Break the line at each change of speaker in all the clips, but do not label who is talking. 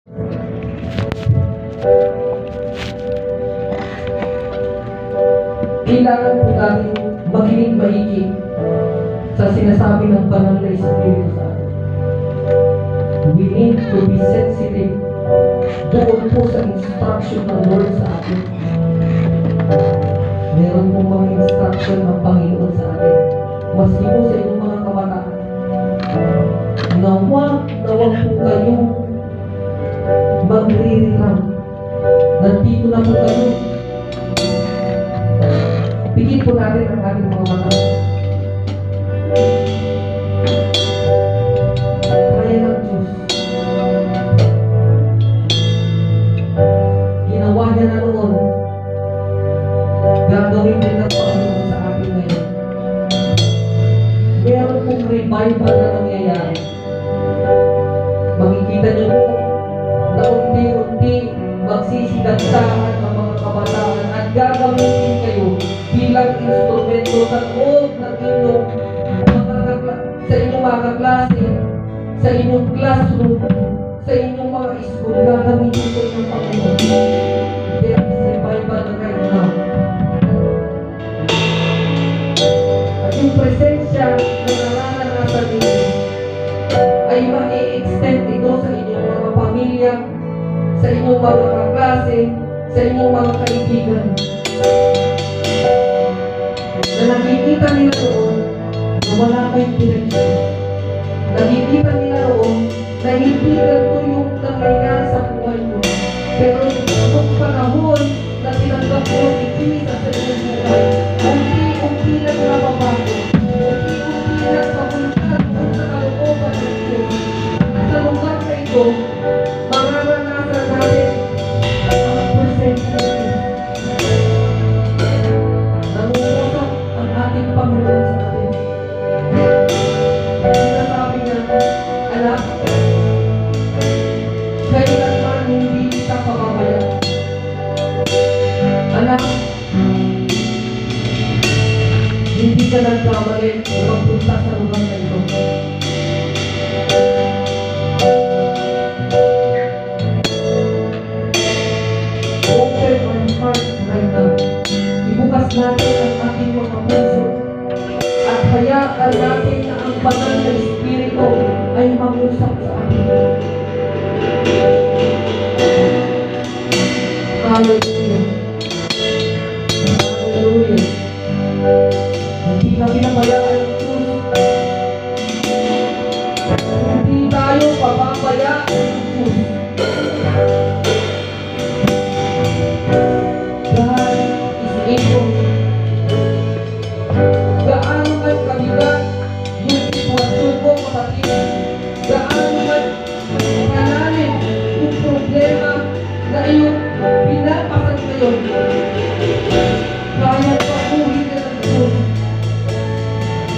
Kailangan po natin makinig maigi sa sinasabi ng banal na Espiritu sa atin. We need to be sensitive doon po sa instruction ng Lord sa atin. Meron pong mga instruction ng Panginoon sa atin. Maski po sa inyong mga kabataan, na huwag po kayong magre-reram. Nandito na po kayo. Pigil po natin ang ating mga mata. Kaya ng Diyos. Ginawa niya na noon. Gagawin din ng Panginoon sa atin ngayon. Meron pong revival na nangyayari. Makikita niyo po na unti-unti magsisidagsaan ang mga kabataan at gagawin kayo bilang instrumento sa loob ng inyong sa inyong mga kaklase, sa inyong classroom, sa inyong mga school. Gagawin ito ng Panginoon. There is revival right now. At yung presensya na nararanasan ninyo ay ma-extend ito sa inyong mga pamilya, sa inyong mga kaklase, sa inyong mga kaibigan. Na nakikita nila roon na wala kayong direksyon. Nakikita nila roon na hindi ganito yung nangyayari sa buhay mo. Pero nung panahon na tinanggap mo si Jesus sa inyong buhay, unti-unti lang nababago. Unti-unti lang pabulkan kung sa kalooban ng Diyos. At sa lugar na ito, mararanasan natin ang presensya ng Diyos. Nangungusap ang ating Panginoon sa atin. Sinasabi niya, anak, kailanman hindi kita pababayaan. Anak, hindi ka nagkamali na magpunta sa lugar na ito. Open our hearts right now. Ibukas natin ang ating mga puso at hayaan natin na ang banal na Espiritu ay mag-usap sa atin. Hallelujah. Hallelujah. Hindi na pinabayaan ng Diyos. Hindi tayo papabayaan ng Diyos. God is able. Gaano man kabigat yung sitwasyon mo, kapatid. Gaano man kalalim yung problema na iyong pinapasan ngayon. Kaya paguhin ka ng Diyos.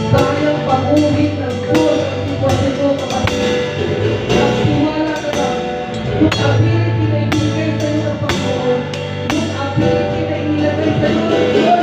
Kaya paguhin ng Diyos ang sitwasyon mo, kapatid. Nagtiwala ka na yung ability na ibigay sa iyo ng Panginoon. Yung ability na ilagay sa iyo ng Diyos.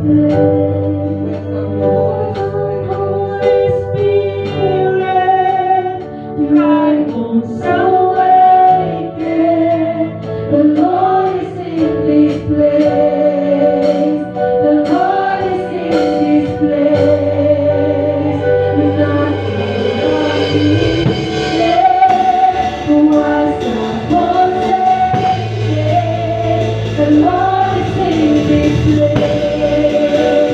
Welcome you, Holy Spirit.
Right on awaken. The Lord is in this place. The Lord is in this place. We're not who was not forsaken. The Lord is in this place.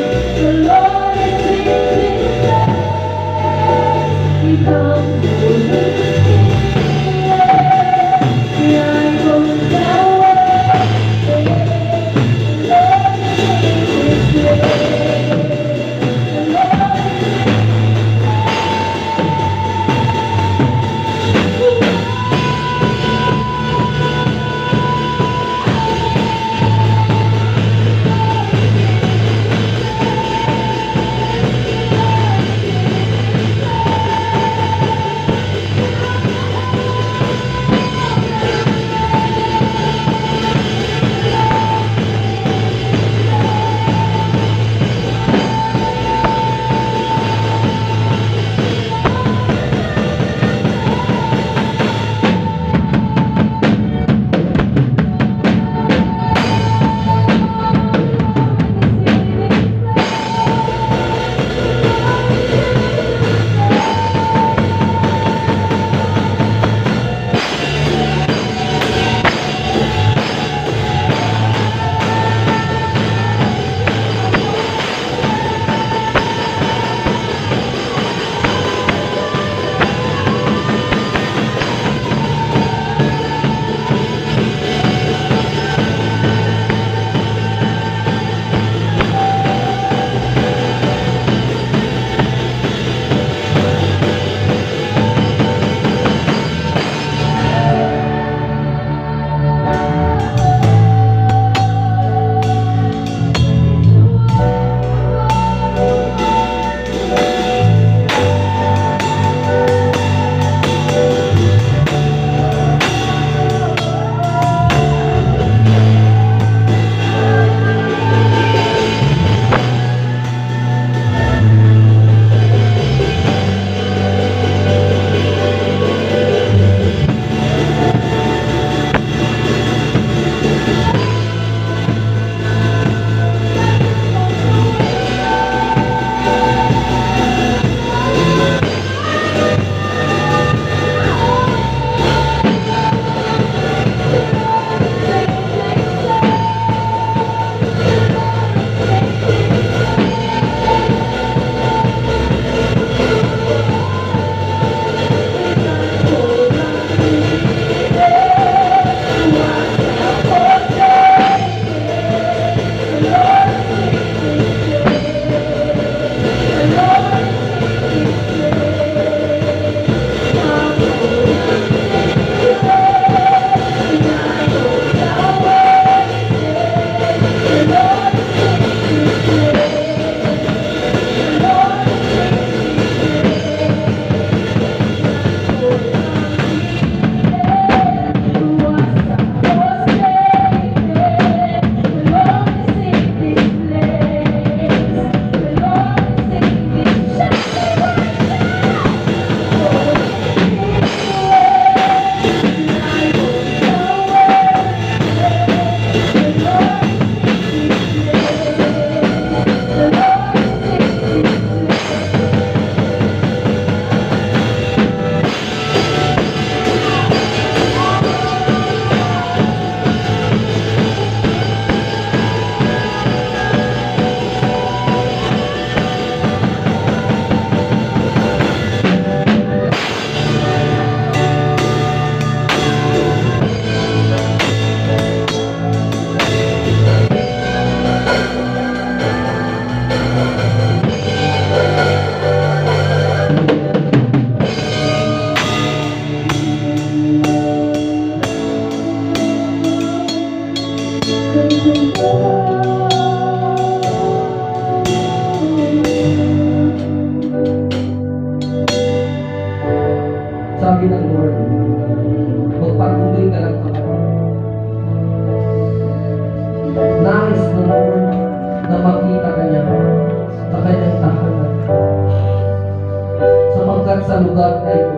sa lugar na ito,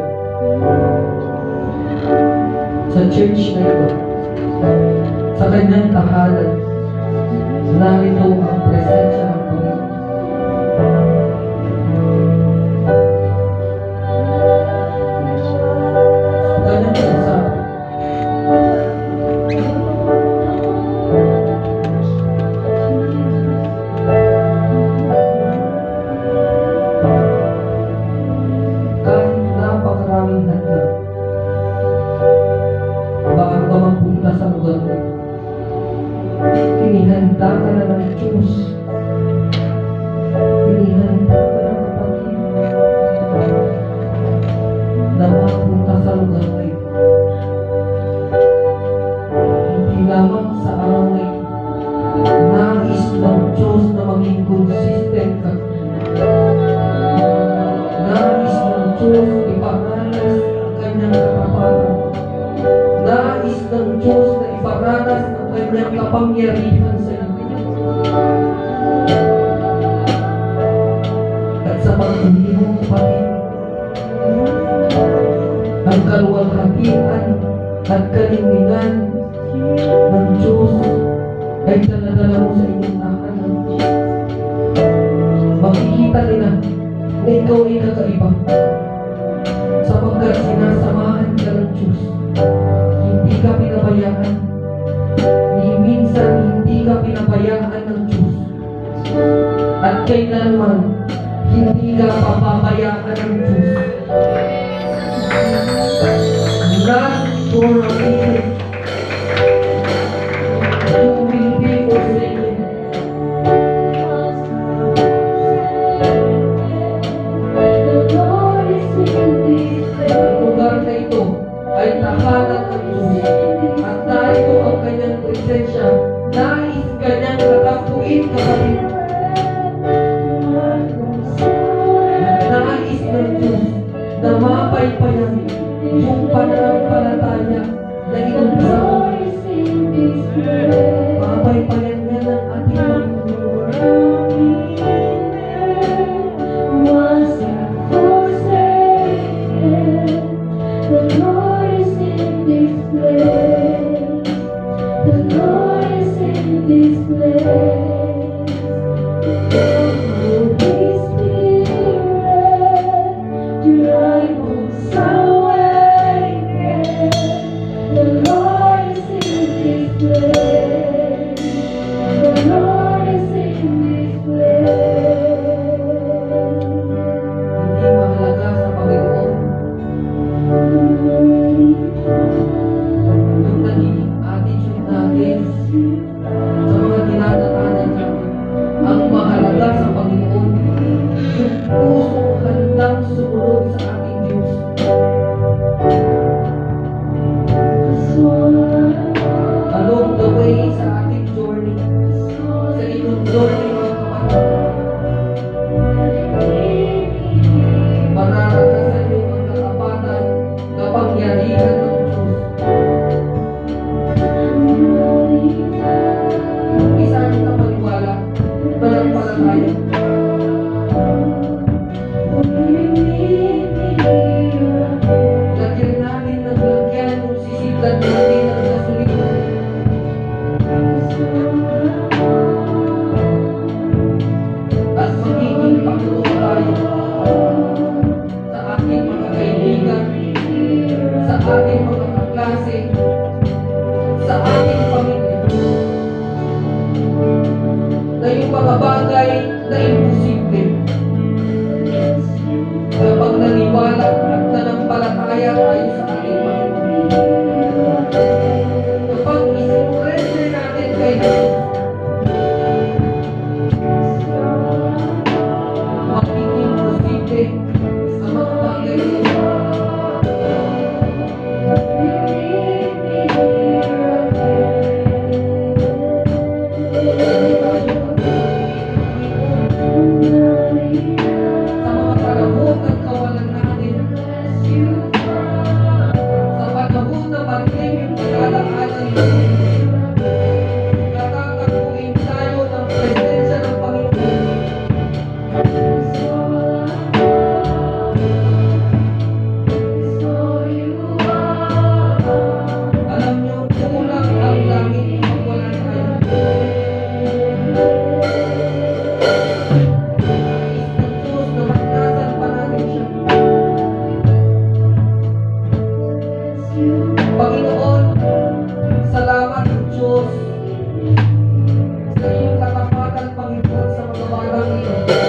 sa church na ito, sa kanyang tahanan, narito ang presensya ng Panginoon. Kanyang kausap. Kahit napakaraming handa, baka ka magpunta sa lugar na ito, inihanda ka na ng Diyos. Inihanda ka ng kapatid na mapunta sa lugar na ito. Hindi lamang sa araw na ito, nais ng Diyos na maging consistent ka. Nais ng Diyos iparanas ang kanyang katapatan. Nais ng Diyos na iparanas ang kanyang kapangyarihan sa iyo. At sa pag-ibig mo, kapatid, ang kaluwalhatian at kalinlingan ng Diyos ay daladala mo sa inyong tahanan. Makikita nila na ikaw ay kakaiba sapagkat sinasamahan ka ng Diyos. Hindi ka pinabayaan. Ni minsan hindi ka pinabayaan ng Diyos. At kailanman hindi ka papabayaan ng Diyos. Not for a minute. You will be forsaken. Ang lugar na ito ay tahanan ng Diyos. At narito ang kanyang presensya. Nais kanyang katapuin, kapatid. At nais ng Diyos na mapaypayan yung pananampalataya na inumpisa mo. Mapaypayan niya ng ating Panginoon.
The Lord is in this place. The Lord is in this place. Holy Spirit, drive us away. The Lord is in this place. The Lord is in this place.
Hindi mahalaga sa Panginoon yung nagiging attitude natin sa mga dinadaanan natin. Ang mahalaga sa Panginoon yung pusong handang sumunod sa ating Diyos. Along the way sa ating journey, sa inyong journey, mga kapatid, mararanasan niyo ang katapatan, kapangyarihan ng Diyos. Isa niyo na paniwala, pananampalataya. Lagyan natin ng lagyan kung sisidlan natin ang gasolina. At magiging Panginoon tayo sa ating mga kaibigan, sa ating mga kaklase, sa ating pamilya. Na yung mga bagay na imposible, Lord.